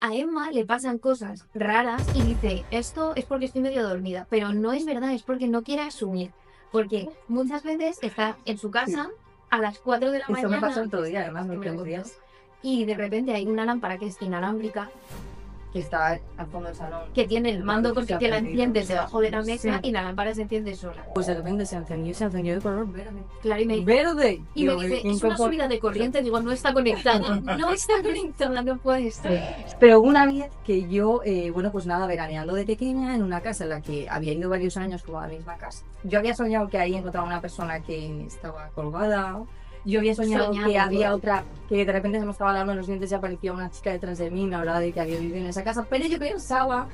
A Emma le pasan cosas raras y dice, esto es porque estoy medio dormida, pero no es verdad, es porque no quiere asumir. Porque muchas veces está en su Sí. casa a las 4 de la Eso me pasa mañana el otro día, además, que me me lo tengo contó, días y de repente hay una lámpara que es inalámbrica que está al fondo del salón. que tiene el mando con Se el ha que la perdido. enciendes debajo de la Sí. mesa y la lámpara se enciende sola. Pues de repente se encendió de color verde. Claro, y me dice, ¡Verde! y me Digo, dice, es una incorpor- subida de corriente, digo, no está conectada, no está conectada, no puede ser. Pero una vez que yo, bueno, pues nada, veraneando de pequeña en una casa en la que había ido varios años, como a la misma casa. Yo había soñado que ahí encontraba una persona que estaba colgada. Yo había soñado que Soñado, había ¿no? otra, que de repente se me estaba dando los dientes y aparecía una chica detrás de mí, me hablaba de que había vivido en esa casa. Pero yo pensaba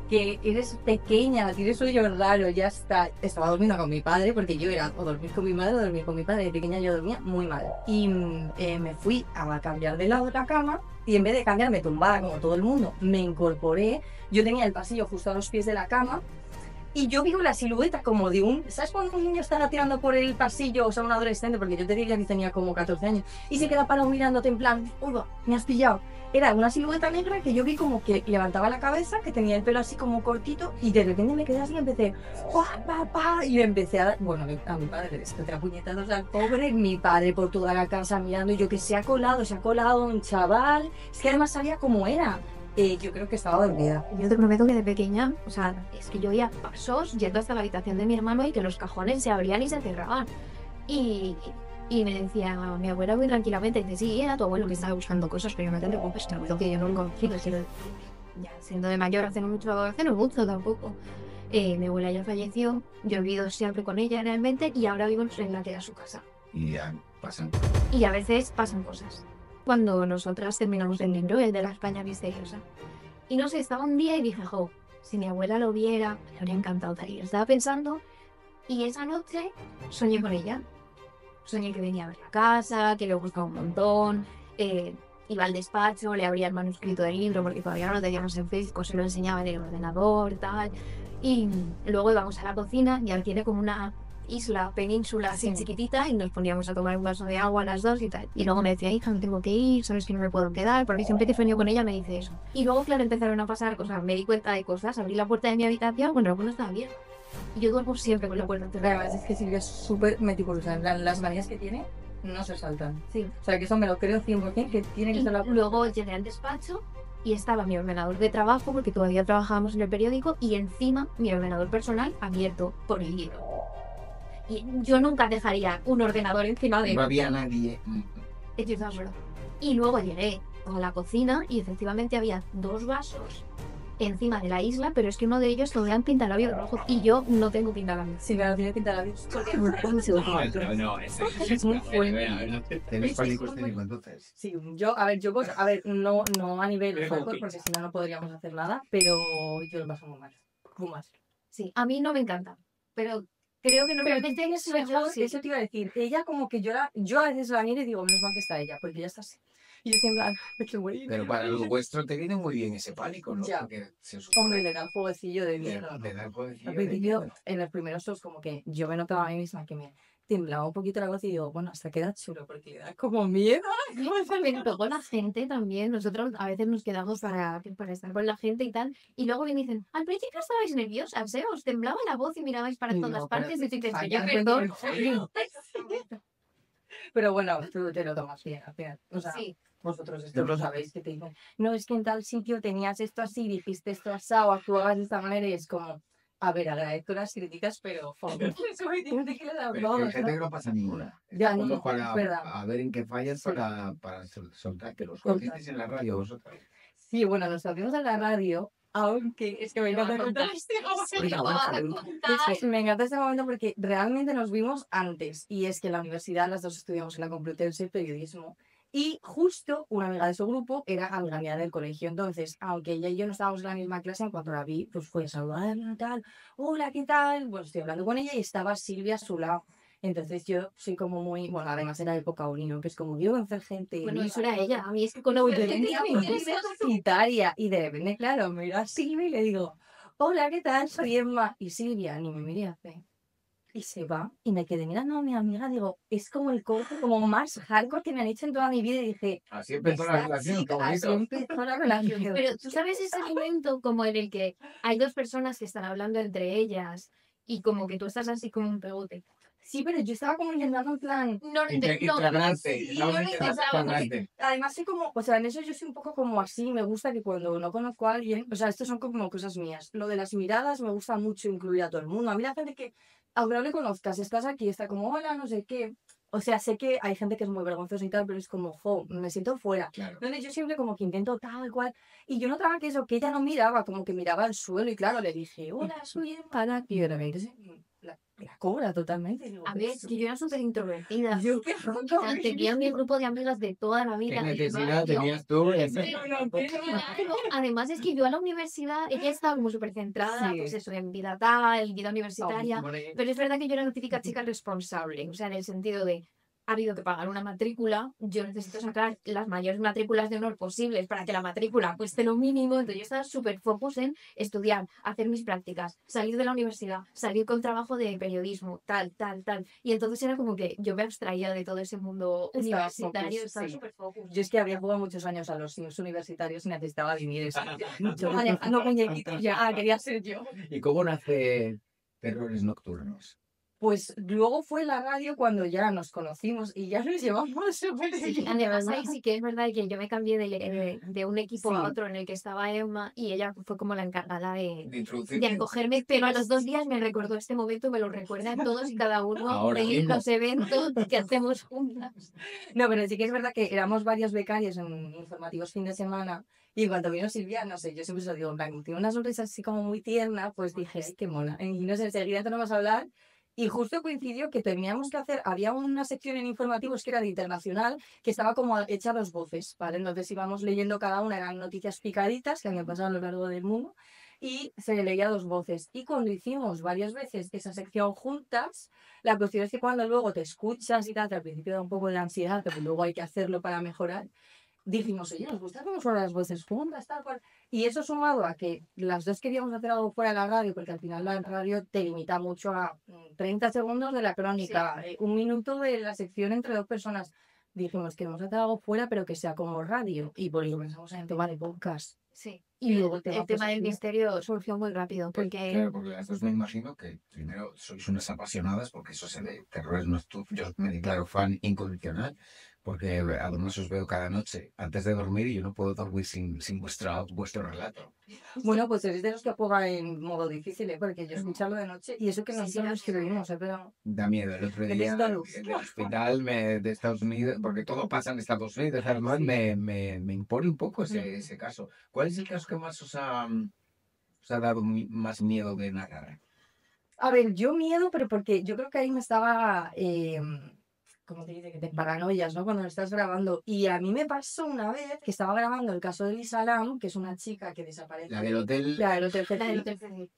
que eres pequeña, tienes sueño raro, ya está. Estaba durmiendo con mi padre, porque yo era o dormir con mi madre o dormir con mi padre. De pequeña yo dormía muy mal. Y me fui a cambiar de lado de la cama y en vez de cambiarme tumbada como todo el mundo, me incorporé. Yo tenía el pasillo justo a los pies de la cama y yo vi la silueta como de un... ¿Sabes cuando un niño está gateando por el pasillo? O sea, un adolescente, porque yo te diría que tenía como 14 años. Y se queda parado mirándote en plan, uy, me has pillado. Era una silueta negra que yo vi como que levantaba la cabeza, que tenía el pelo así como cortito, y de repente me quedé así y empecé, ¡oh, papá! Y empecé a dar, bueno, a mi padre, le a puñetazos al pobre, mi padre por toda la casa mirando, y yo que se ha colado un chaval. Es que además sabía cómo era. Yo creo que estaba dormida. Yo te prometo que de pequeña, o sea, es que yo oía pasos yendo hasta la habitación de mi hermano y que los cajones se abrían y se cerraban. Y, y me decía mi abuela muy tranquilamente, dice, sí, era tu abuelo que estaba buscando cosas, pero no te preocupes, te acuerdo que yo no lo conocido, ya siendo de mayor, hace no mucho tampoco. Mi abuela ya falleció, yo he vivido siempre con ella realmente y ahora vivo en la que era su casa. Y ya pasan. Y a veces pasan cosas. Cuando nosotras terminamos el libro, el de la España misteriosa. Y no sé, estaba un día y dije, jo, si mi abuela lo viera, le habría encantado tal. Y estaba pensando, y esa noche soñé con ella. Soñé que venía a ver la casa, que le gustaba un montón, iba al despacho, le abría el manuscrito del libro porque todavía no lo teníamos en físico, se lo enseñaba en el ordenador, tal. Y luego íbamos a la cocina y tiene como una isla, península así chiquitita y nos poníamos a tomar un vaso de agua las dos y tal. Y luego me decía, hija, me tengo que ir, sabes que no me puedo quedar, porque siempre que sueño con ella me dice eso. Y luego, claro, empezaron a pasar cosas, me di cuenta de cosas, abrí la puerta de mi habitación, bueno, la puerta estaba abierta. Y yo duermo siempre con la puerta cerrada. Además, es que Silvia es súper meticulosa. En plan, las manías que tiene no se saltan. Sí. O sea, que eso me lo creo 100% que tiene que Y ser la... luego llegué al despacho y estaba mi ordenador de trabajo, porque todavía trabajábamos en el periódico, y encima mi ordenador personal abierto por el libro. Y yo nunca dejaría un ordenador encima de... No había nadie. Estoy de acuerdo. Y luego llegué a la cocina y efectivamente había dos vasos encima de la isla, pero es que uno de ellos tenían pintalabios rojo y yo no tengo pintalabios. Sí, claro, tiene pinta de labios. No, Es muy fuerte. Tenés pánico escénico entonces. Sí, yo, pues, a ver, no a nivel hardcore, porque si no, no podríamos hacer nada, pero yo lo paso muy mal. Muy mal. Sí, a mí no me encanta, pero creo que Pero normalmente tienes soy yo, mejor, sí. eso te iba a decir. Ella como que yo a veces la miro y digo, menos mal que está ella, porque ya está así. Y yo siempre, me quiero morir. Pero para lo vuestro te viene muy bien ese pánico, ¿no? Ya. Porque se Hombre, supone le da el jueguecillo de que miedo. le da el jueguecillo Al de principio, miedo. en los primeros shows, como que yo me notaba a mí misma que me temblaba un poquito la voz y digo, bueno, hasta queda chulo, porque le da como miedo. Pero luego la gente también, nosotros a veces nos quedamos para estar con la gente y tal, y luego me dicen, al principio estabais nerviosas, ¿eh? Os temblaba la voz y mirabais para todas No, partes y dices, falla, yo perdón. Pero bueno, tú te lo tomas bien, al final. O sea, Sí, vosotros esto lo sabéis, que te dicen, no, es que en tal sitio tenías esto así, dijiste esto asado, actuabas de esta manera y es como, a ver, agradezco las críticas, pero joder, eso me tiene que dar Pero todo, que hay gente ¿no? que no pasa ninguna. Ya, Estamos no, para es verdad. a ver en qué fallas Sí. para soltar, que los conocéis en la radio vosotros. Sí, bueno, nos salimos a la radio, aunque es que me encanta contar este Venga, momento. Me encanta este momento porque realmente nos vimos antes. Y es que en la universidad las dos estudiamos en la Complutense periodismo. Y justo una amiga de su grupo era amiga del colegio. Entonces, aunque ella y yo no estábamos en la misma clase, en cuanto la vi, pues fue a saludarla, tal. Hola, ¿qué tal? Bueno, estoy hablando con ella y estaba Silvia a su lado. Entonces yo soy como muy, bueno, además era época unión, que es como yo conocer gente bueno, eso era ella, a mí es que con la universitaria y de repente, claro, miro a Silvia y le digo, hola, ¿qué tal? Soy Emma. Y Silvia ni me mira y hace, y se va. Y me quedé mirando a mi amiga, digo, es como el corte como más hardcore que me han hecho en toda mi vida. Y dije, Así empezó la esta relación, qué chica, así bonito. empezó la relación. Pero tú sabes ese momento como en el que hay dos personas que están hablando entre ellas y como que tú estás así como un pegote. Sí, pero yo estaba como intentando en plan... No, Y flagrante, Sí, estamos no lo intentando intentaba, flagrante. Además, soy como, o sea, en eso yo soy un poco como así, me gusta que cuando no conozco a alguien, o sea, estos son como cosas mías. Lo de las miradas me gusta mucho incluir a todo el mundo. A mí la gente que, aunque no le conozcas, estás aquí, está como, hola, no sé qué. O sea, sé que hay gente que es muy vergonzosa y tal, pero es como, jo, me siento fuera. Claro. Entonces yo siempre como que intento tal cual. Y yo notaba que eso, que ella no miraba, como que miraba al suelo y claro, le dije, hola, soy Empana. Y de repente la cobra totalmente. Y digo, A ver, que yo era súper introvertida. yo qué O roto. sea, tenía mi grupo de amigas de toda la vida. ¿Qué del necesidad barrio. tenías tú? Claro, además es que yo a la universidad, ella estaba como súper centrada, Sí. pues eso, en vida tal, vida universitaria, Bueno, pero es verdad que yo era la típica chica responsable, o sea, en el sentido de, ha habido que pagar una matrícula, yo necesito sacar las mayores matrículas de honor posibles para que la matrícula cueste lo mínimo, entonces yo estaba súper focus en estudiar, hacer mis prácticas, salir de la universidad, salir con trabajo de periodismo, tal, y entonces era como que yo me abstraía de todo ese mundo Estaba universitario, focus, estaba sí. súper focus. Yo es que había jugado muchos años a los Sims universitarios y necesitaba vivir eso. Yo manejando muñequitos ya, quería ser yo. ¿Y cómo nace Terrores Nocturnos? Pues luego fue la radio cuando ya nos conocimos y ya nos llevamos súper Sí, bien. además ahí sí que es verdad que yo me cambié de un equipo Sí. a otro en el que estaba Emma y ella fue como la encargada De de introducirte. acogerme, pero a los 2 días me recordó este momento, me lo recuerda a todos y cada uno Ahora de mismo. los eventos que hacemos juntas. No, pero sí que es verdad que éramos varios becarios en informativos fin de semana y en cuanto vino Silvia, no sé, yo siempre se lo digo, en plan, como tiene una sonrisa así como muy tierna, pues dije, ay, qué mola. Y no sé, enseguida empezamos a hablar y justo coincidió que teníamos que hacer, había una sección en informativos que era de internacional, que estaba como hecha a dos voces, ¿vale? Entonces íbamos leyendo cada una, eran noticias picaditas que habían pasado a lo largo del mundo y se leía a dos voces. Y cuando hicimos varias veces esa sección juntas, la cuestión es que cuando luego te escuchas y tal, que al principio da un poco de ansiedad, pero luego hay que hacerlo para mejorar, dijimos, oye, nos gusta cómo suenan las voces juntas, tal cual. Y eso sumado a que las dos queríamos hacer algo fuera de la radio, porque al final la radio te limita mucho a 30 segundos de la crónica, un minuto de la sección entre dos personas. Dijimos, queremos hacer algo fuera, pero que sea como radio. Y por ello pensamos en el tema de podcast. Sí. Y luego El tema del misterio surgió muy rápido, porque Claro, porque las dos me imagino que primero sois unas apasionadas, porque eso se ve, Terrores Nocturnos, yo me declaro fan incondicional, porque además os veo cada noche antes de dormir y yo no puedo dormir sin vuestro relato. Bueno, pues eres de los que apaga en modo difícil, ¿eh? Porque yo escucharlo de noche y eso que no Sí, son sí, los que vivimos, pero... Da miedo. El otro día Necesito luz. en el hospital de Estados Unidos, porque todo pasa en Estados Unidos, además me impone un poco ese caso. ¿Cuál es el caso que más os ha dado más miedo de narrar? A ver, yo miedo, pero porque yo creo que ahí me estaba, ¿cómo te dice? Que te paranoias, ¿no? Cuando lo estás grabando. Y a mí me pasó una vez que estaba grabando el caso de Lisa Lam, que es una chica que desaparece. La del hotel. La del Hotel la del Cecil. hotel.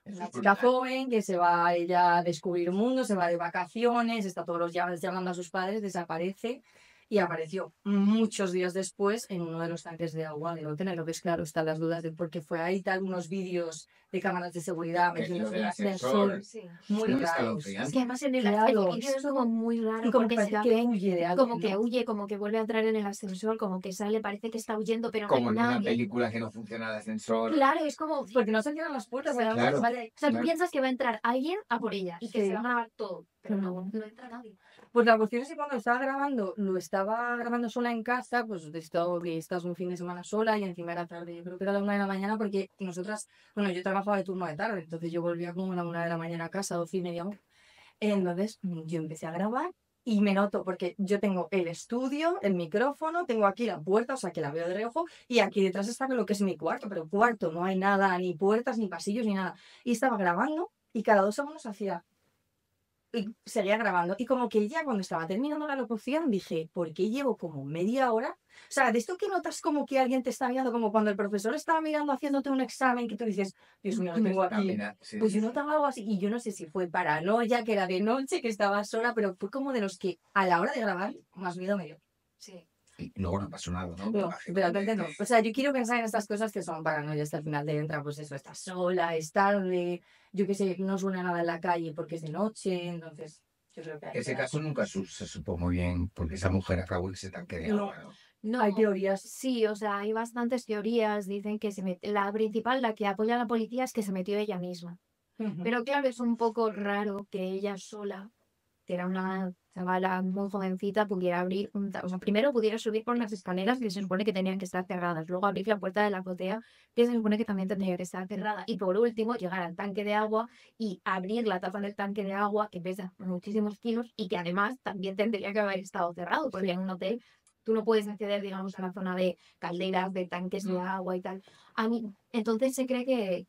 Una chica joven que se va ella a descubrir un mundo, se va de vacaciones, está todos los días llamando a sus padres, desaparece y apareció muchos días después en uno de los tanques de agua del hotel. Entonces, claro, están las dudas de por qué fue ahí, tal, unos vídeos de cámaras de seguridad Que metidos lo en el del ascensor, ascensor. Sí. muy Es raros. escalofriante. Es que además en el Claro, vídeo es como muy raro Y como porque que se parece ve que huye de algo, como que ¿no? huye, como que vuelve a entrar en el ascensor, como que sale, parece que está huyendo, pero Como no en hay una nadie. película que no funciona el ascensor. Claro, es como, Porque no se cierran las puertas, ¿verdad? Claro. Vale. o sea, tú Claro. piensas que va a entrar alguien a por ella y que Sí. se va a grabar todo, pero no entra nadie. Pues la cuestión es que cuando estaba grabando, lo estaba grabando sola en casa, pues estás un fin de semana sola y encima era tarde, yo creo que era la 1 de la mañana porque nosotras, bueno, yo trabajaba de turno de tarde, entonces yo volvía como a la 1 de la mañana a casa, 12:30. Entonces yo empecé a grabar y me noto, porque yo tengo el estudio, el micrófono, tengo aquí la puerta, o sea que la veo de reojo, y aquí detrás está lo que es mi cuarto, pero cuarto, no hay nada, ni puertas, ni pasillos, ni nada. Y estaba grabando y cada 2 segundos hacía... Y seguía grabando. Y como que ya cuando estaba terminando la locución dije, ¿por qué llevo como media hora? O sea, de esto que notas como que alguien te está mirando, como cuando el profesor estaba mirando haciéndote un examen que tú dices, Dios mío, lo tengo aquí. Mira, sí, Pues sí, yo sí. notaba algo así y yo no sé si fue paranoia, que era de noche, que estaba sola, pero fue como de los que a la hora de grabar más miedo me dio. Sí. Y luego no pasó nada, ¿no? No, Mágico realmente de- no. O sea, yo quiero pensar en estas cosas que son paranoias, que al final te entra, pues eso, estás sola, es tarde, yo qué sé, no suena nada en la calle porque es de noche, entonces yo creo que ahí Ese queda. caso nunca se supo muy bien porque esa mujer acabó en ese tanque de No. agua, ¿no? No, Hay teorías. sí, o sea, hay bastantes teorías. Dicen que la principal, la que apoya a la policía, es que se metió ella misma. Pero claro, es un poco raro que ella sola, que era una chavala muy jovencita, pudiera abrir, o sea, primero pudiera subir por las escaleras que se supone que tenían que estar cerradas, luego abrir la puerta de la azotea que se supone que también tendría que estar cerrada, y por último llegar al tanque de agua y abrir la tapa del tanque de agua que pesa muchísimos kilos y que además también tendría que haber estado cerrado, porque en un hotel tú no puedes acceder, digamos, a la zona de calderas, de tanques de agua y tal. Entonces se cree que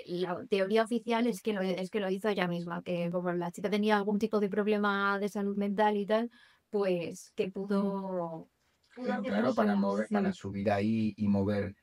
la teoría oficial es que lo hizo ella misma, que como la chica tenía algún tipo de problema de salud mental y tal, pues que pudo Pero hacer claro, para sola. mover, para Sí. subir ahí y mover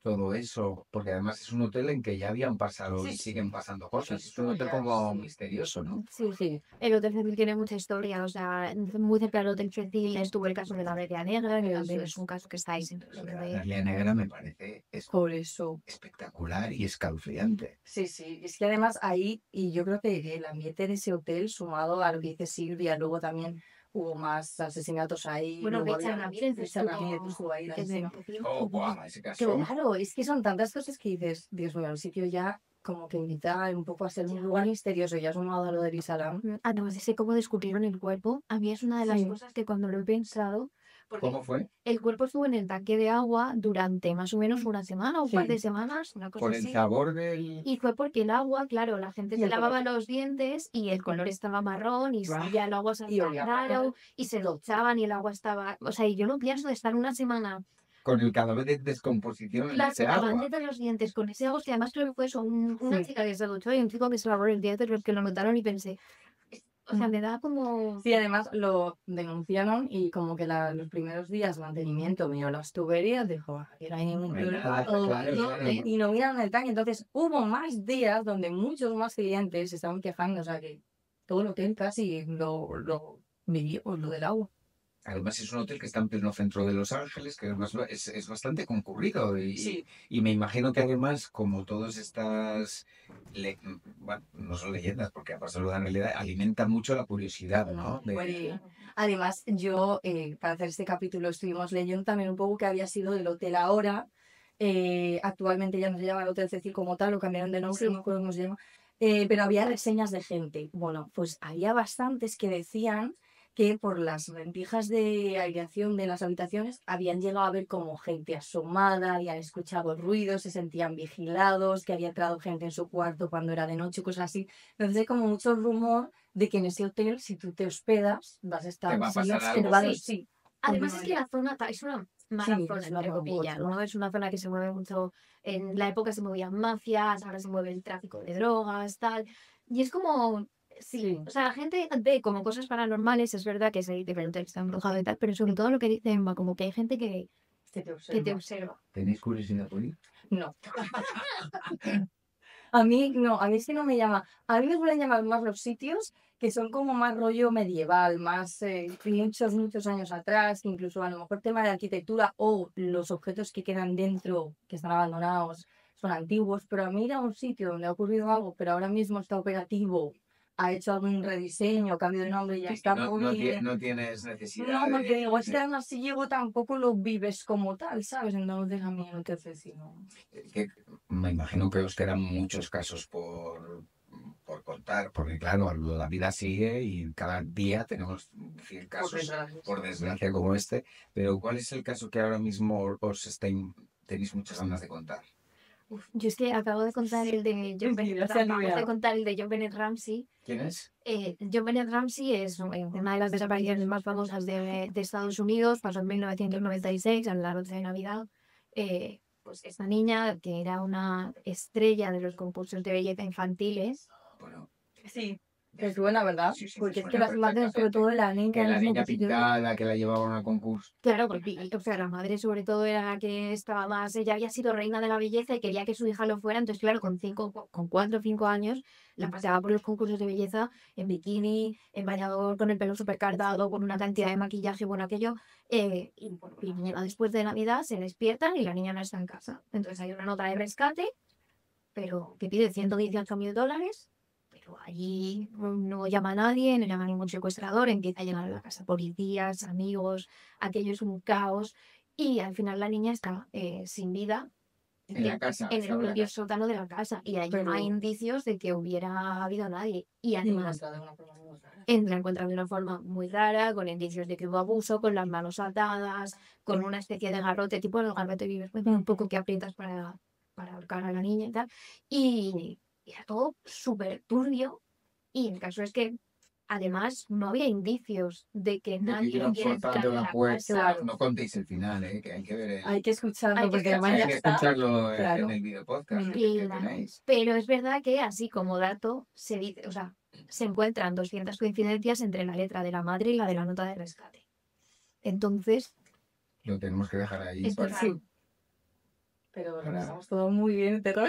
todo eso, porque además es un hotel en que ya habían pasado y Sí, siguen pasando cosas. Es un eso hotel ya como sí. misterioso, ¿no? Sí, sí. El Hotel Cecil tiene mucha historia, o sea, muy cerca del Hotel Cecil estuvo el caso de la Berea Negra, que Eso también es es. un caso que está ahí siempre. Lo de la Dalia Negra me parece Por eso. espectacular y escalofriante. Sí, sí. Es que además ahí, y yo creo que el ambiente de ese hotel, sumado a lo que dice Silvia, luego también hubo más asesinatos ahí, Bueno, luego Richard había Ramírez Richard Ramírez estuvo ahí que encima. Oh, guau, ese Que caso. claro, es que son tantas cosas que dices, Dios mío, el sitio ya como que invita un poco a ser un lugar misterioso, ya sumado a lo de Lisalam. Además de sé cómo descubrieron el cuerpo, a mí es una de las Sí. cosas que cuando lo he pensado, porque ¿Cómo fue? el cuerpo estuvo en el tanque de agua durante más o menos una semana o un par Sí. de semanas, una cosa Por el así. sabor del... Y fue porque el agua, claro, la gente Y se el color. lavaba los dientes y el color estaba marrón y ya el agua Y salía olía raro y se lo echaban y el agua estaba... O sea, y yo no pienso de estar una semana Con el cadáver de descomposición en ese agua. lavándote los dientes con ese agua, que además creo que fue eso, una Sí. chica que se duchó y un chico que se lavó el diente, que lo notaron y pensé, o sea, me da como... Sí, además lo denunciaron y como que los primeros días mantenimiento miró las tuberías, dijo, aquí no hay ningún No hay problema, nada, todo claro, bien", claro. y no miraron el tanque. Entonces hubo más días donde muchos más clientes se estaban quejando, o sea que todo el hotel casi lo vivió lo del agua. Además es un hotel que está en pleno centro de Los Ángeles, que además es bastante concurrido Sí. y me imagino que además, como todas estas, bueno, no son leyendas, porque ha pasado la realidad, alimenta mucho la curiosidad, ¿no? Bueno, además, yo para hacer este capítulo estuvimos leyendo también un poco que había sido el hotel ahora. Actualmente ya no se llama el Hotel Cecil como tal, lo cambiaron de nombre, no me acuerdo cómo se llama. Pero había reseñas de gente. Bueno, pues había bastantes que decían que por las rendijas de aireación de las habitaciones habían llegado a ver como gente asomada, habían escuchado ruidos, se sentían vigilados, que había entrado gente en su cuarto cuando era de noche, cosas así. Entonces hay como mucho rumor de que en ese hotel, si tú te hospedas, vas a Te estar va a siendo pasar algo. observado, Sí. sí. Además es que la zona es una mala Sí, zona, es una entre comillas, zona ¿no? Es una zona que se mueve mucho, en la época se movían mafias, ahora se mueve el tráfico de drogas, tal. Y es como, sí, Sí. o sea, la gente ve como cosas paranormales, es verdad que hay diferentes que están embrujados y tal, pero sobre todo lo que dicen, va, como que hay gente que te observa. ¿Tenéis curiosidad por ir? No. A mí no, a mí sí no me llama. A mí me suelen llamar más los sitios que son como más rollo medieval, más muchos años atrás, que incluso a lo mejor tema de arquitectura o los objetos que quedan dentro, que están abandonados, son antiguos, pero a mí ir a un sitio donde ha ocurrido algo, pero ahora mismo está operativo, ha hecho algún rediseño, cambio de nombre y ya está. No tienes necesidad No, porque digo, es que de- además si llego tampoco lo vives como tal, ¿sabes? Entonces a mí no te sé no. que me imagino que os quedan muchos casos por contar, porque claro, la vida sigue y cada día tenemos 100 casos, por desgracia, como este. Pero ¿cuál es el caso que ahora mismo tenéis muchas ganas de contar? Uf, yo es que acabo de contar el de John Bennett, acabo de contar el de John Bennett Ramsey. ¿Quién es? John Bennett Ramsey es una de las desapariciones más famosas de Estados Unidos, pasó en 1996, en la noche de Navidad. Pues esta niña, que era una estrella de los concursos de belleza infantiles, Bueno, Sí. Es buena, ¿verdad? Sí, sí, Porque es suena que las imágenes, sobre todo de la que niña, la es muy niña positiva. pintada, que la llevaban al concurso. Claro, porque, o sea, la madre sobre todo era la que estaba más, ella había sido reina de la belleza y quería que su hija lo fuera, entonces claro, con 4 o 5 años la pasaba por los concursos de belleza en bikini, en bañador, con el pelo súper cargado, con una cantidad de maquillaje, bueno, aquello, y bueno, y llega después de Navidad, se despiertan y la niña no está en casa. Entonces hay una nota de rescate, pero que pide $118.000, pero allí no llama a nadie, no llama a ningún secuestrador, empieza a llegar a la casa policías, amigos, aquello es un caos y al final la niña está sin vida En la casa, en estaba en el la propio casa. sótano de la casa y ahí no Pero hay indicios de que hubiera habido nadie. Y además encontrada de una forma muy rara. la encuentran de una forma muy rara, con indicios de que hubo abuso, con las manos atadas, con una especie de garrote, tipo el garrote vives, un poco que aprietas para ahorcar a la niña y tal. Y era todo súper turbio. Y el caso es que además no había indicios de que De que nadie hubieran hubiera forzado entrado a una la puerta. casa. No contéis el final, que hay que ver Hay que escucharlo, Hay que porque además hay ya que está. escucharlo Claro. en el video podcast que Claro, tenéis. pero es verdad que así como dato se dice, o sea, se encuentran 200 coincidencias entre la letra de la madre y la de la nota de rescate. Entonces, Lo tenemos que dejar ahí. esto es para- raro. Pero Para- estamos todo muy bien, terror.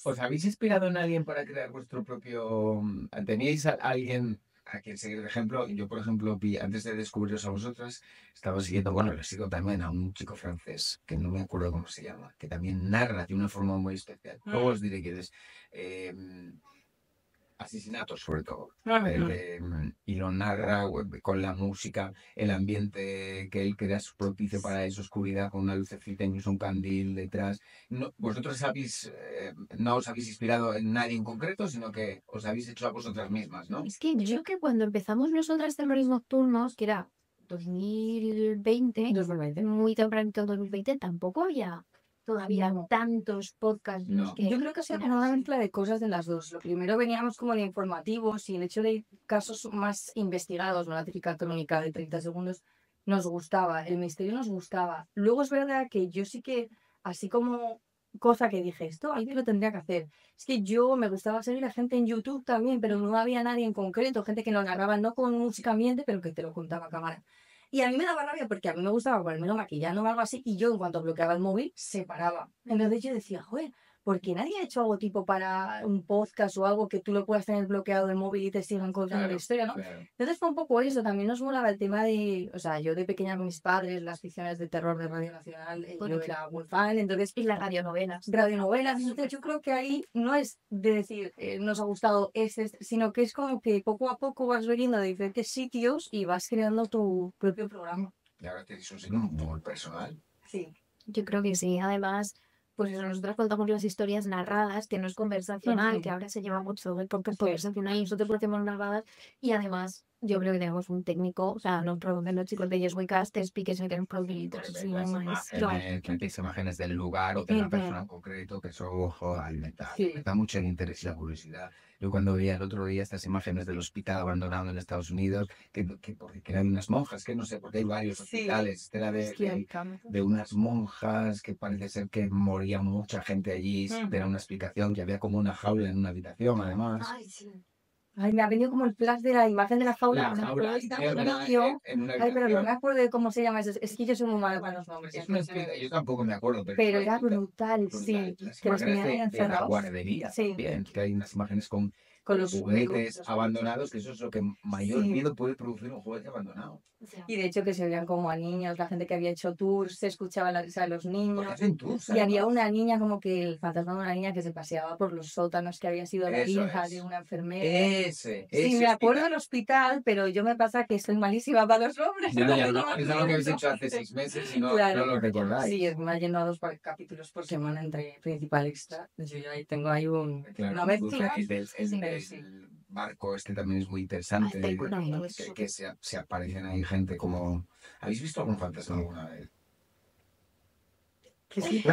¿Os habéis inspirado en alguien para crear vuestro propio... ¿Teníais a alguien a quien seguir de ejemplo? Yo, por ejemplo, antes de descubriros a vosotras, estaba siguiendo, bueno, le sigo también a un chico francés, que no me acuerdo cómo se llama, que también narra de una forma muy especial. Luego os diré quién es. Asesinatos, sobre todo. Y lo narra con la música, el ambiente que él crea es propicio para esa oscuridad, con una lucecita y un candil detrás. Vosotros no os habéis inspirado en nadie en concreto, sino que os habéis hecho a vosotras mismas, ¿no? Es que yo creo que cuando empezamos nosotras Terrorismo Nocturnos, que era 2020, 2020. muy tempranito 2020, tampoco había todavía No. tantos podcasts en los No. que... Yo creo que ha sido una mezcla de cosas de las dos. Lo primero veníamos como de informativos y el hecho de casos más investigados, una típica crónica de 30 segundos, nos gustaba, el misterio nos gustaba. Luego es verdad que yo sí que, así como cosa que dije, esto alguien lo tendría que hacer. Es que yo me gustaba seguir a gente en YouTube también, pero no había nadie en concreto, gente que lo narraba no con música ambiente, pero que te lo contaba a cámara. Y a mí me daba rabia porque a mí me gustaba ponerme maquillando o algo así y yo en cuanto bloqueaba el móvil se paraba. Entonces yo decía, joder, ¿por qué nadie ha hecho algo tipo para un podcast o algo que tú lo puedas tener bloqueado el móvil y te sigan contando la historia, ¿no? Claro. Entonces fue un poco eso, también nos molaba el tema de, o sea, yo de pequeña con mis padres, las ficciones de terror de Radio Nacional, yo era muy fan, entonces Y las radionovelas. radionovelas, entonces yo creo que ahí no es de decir nos ha gustado sino que es como que poco a poco vas viniendo de diferentes sitios y vas creando tu propio programa. Y ahora tenéis un signo muy personal. Sí. Yo creo que sí. Además, pues eso, nosotros contamos las historias narradas, que no es conversacional, Ujú. que ahora se lleva mucho el podcast Sí. conversacional y nosotros lo hacemos narradas. Y además, yo creo que tenemos un técnico, o sea, los chicos de Yes We Cast, te expliques que tenemos productos. Veis las imágenes, metéis imágenes del lugar o de una persona en concreto, que eso alimenta mucho el interés y la curiosidad. Yo cuando veía el otro día estas imágenes del hospital abandonado en Estados Unidos, porque eran unas monjas, que no sé, porque hay varios hospitales, este era de unas monjas que parece ser que moría mucha gente allí, era una explicación, que había como una jaula en una habitación además. Ay, sí. Ay, me ha venido como el flash de la imagen de la jaula. La no me jaula acuerdo, está en una en una Ay, pero no habitación. me acuerdo de cómo se llama eso. Es que yo soy muy mala para los nombres. Es una yo tampoco me acuerdo, Pero era brutal, sí. Las Que los imágenes tenían ahí de la encerrados. guardería Sí. también, que hay unas imágenes con Con los juguetes abandonados, que eso es lo que mayor Sí. miedo puede producir un juguete abandonado. Y de hecho que se veían como a niños, la gente que había hecho tours, se escuchaban la risa de los Porque niños. hacen tours, Y había además. una niña como que el fantasma de una niña que se paseaba por los sótanos, que había sido la Eso hija es. de una enfermera. Ese Sí, me acuerdo del hospital, pero yo me pasa que soy malísima para los nombres. Eso es lo que habéis hecho hace 6 meses y no, Claro. no lo recordáis. Sí, me ha llenado 2 capítulos por semana entre principal y extra. Yo ya ahí tengo ahí Claro, una mezcla. el Sí. barco este también es muy interesante, Ay, bueno, que se aparecen ahí gente como... ¿Habéis visto algún fantasma alguna vez? Que sí.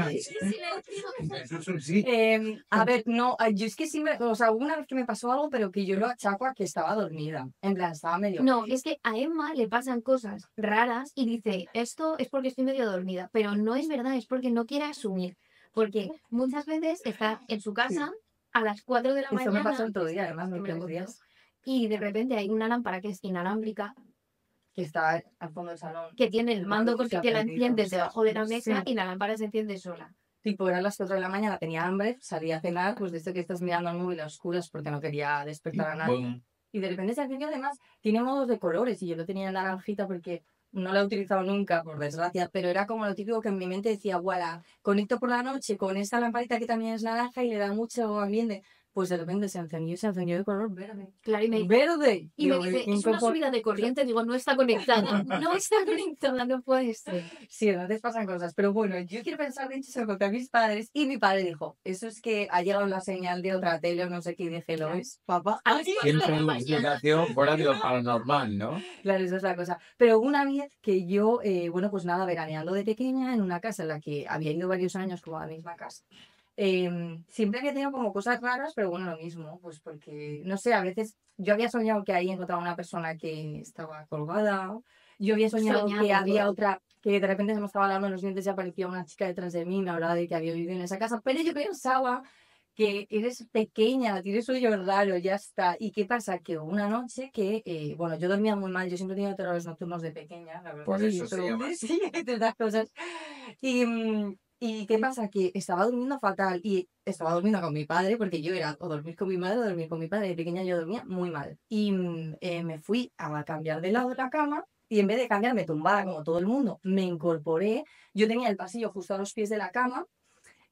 Eso es un sí. A ver, no, yo es que sí o sea, hubo una vez que me pasó algo, pero que yo lo achaco a que estaba dormida. En plan, estaba medio... No, es que a Emma le pasan cosas raras y dice, esto es porque estoy medio dormida, pero no es verdad, es porque no quiere asumir. Porque muchas veces está en su casa a las 4 de la Eso me mañana. pasó el otro día, además, me Hombre, quedo días. Y de repente hay una lámpara que es inalámbrica, Que está al fondo del salón. que tiene el mando se ha que la perdido. enciendes debajo de la mesa Sí. y la lámpara se enciende sola. Tipo, eran las 4 de la mañana, tenía hambre, salí a cenar, pues desde que estás mirando al móvil a oscuras porque no quería despertar a nadie. Boom. Y de repente se encendió, además, tiene modos de colores y yo lo tenía en naranjita porque no la he utilizado nunca, por desgracia, pero era como lo típico que en mi mente decía, voilà, conecto por la noche con esta lamparita que también es naranja y le da mucho ambiente. Pues de repente se encendió de color verde. Claro, y me dice, ¡Verde! y me Digo, dice, ¿qué es una cojo-? subida de corriente. Digo, no está conectada. No está conectada, no puede ser. Sí, a veces pasan cosas, pero bueno, yo quiero pensar, de hecho, se lo conté a mis padres y mi padre dijo, eso es que ha llegado la señal de otra tele o no sé qué, y dije, ¿lo es, papá? A las 4 de Siempre la una mañana. explicación fuera de lo paranormal, ¿no? Claro, esa es la cosa. Pero una vez que yo, bueno, pues nada, veraneando de pequeña en una casa en la que había ido varios años, como a la misma casa, siempre había tenido como cosas raras, pero bueno, lo mismo, pues porque, no sé, a veces yo había soñado que ahí encontraba una persona que estaba colgada, yo había soñado que Soñado, había todo. otra, que de repente se me estaba hablando en los dientes y aparecía una chica detrás de mí, me hablaba de que había vivido en esa casa, pero yo pensaba que eres pequeña, tienes sueño raro, ya está. ¿Y qué pasa? Que una noche que, bueno, yo dormía muy mal, yo siempre he tenido terrores nocturnos de pequeña, la verdad. Por eso se pero llama así. sí, de esas cosas. Y, ¿y qué pasa? Que estaba durmiendo fatal y estaba durmiendo con mi padre, porque yo era o dormir con mi madre o dormir con mi padre. De pequeña yo dormía muy mal. Y me fui a cambiar de lado de la cama. Y en vez de cambiarme tumbada como todo el mundo, me incorporé. Yo tenía el pasillo justo a los pies de la cama